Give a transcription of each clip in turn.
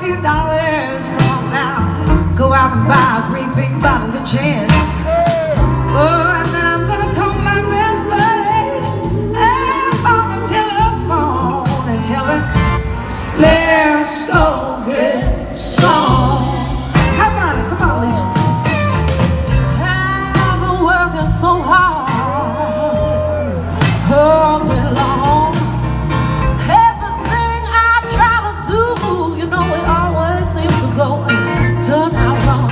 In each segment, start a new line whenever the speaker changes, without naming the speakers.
few dollars. Come on now, go out and buy a great big bottle of gin. Oh, and then I'm gonna call my best buddy on the telephone and tell him, let's go get strong. How about it? Come on, Lisa. I've been working so hard all day long. Everything I try to do, you know, it always seems to go and turn out wrong.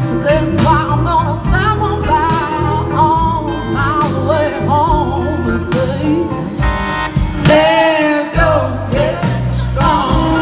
So that's why I'm gonna stop on by on my way home and say, let's go get strong.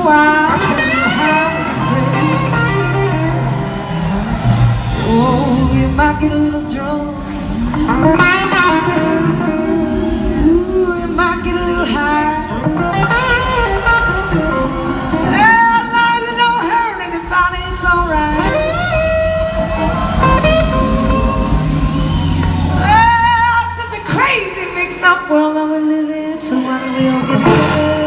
wild and high. Oh, you might get a little drunk. Ooh, you might get a little high. As long as it don't hurt anybody, it's alright. Oh, it's such a crazy mixed up world that we live in, so why don't we all get together?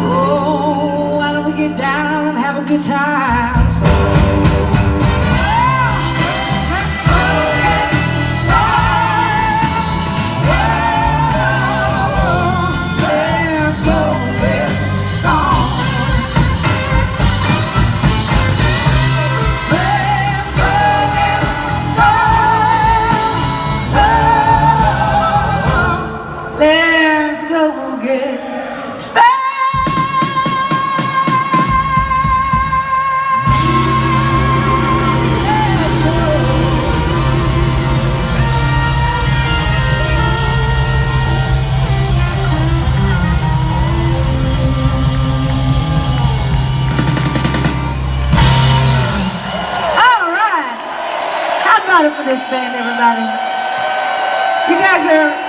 Oh, why don't we get down and have a good time? Let's go get started. All right. How about it for this band, everybody? You guys are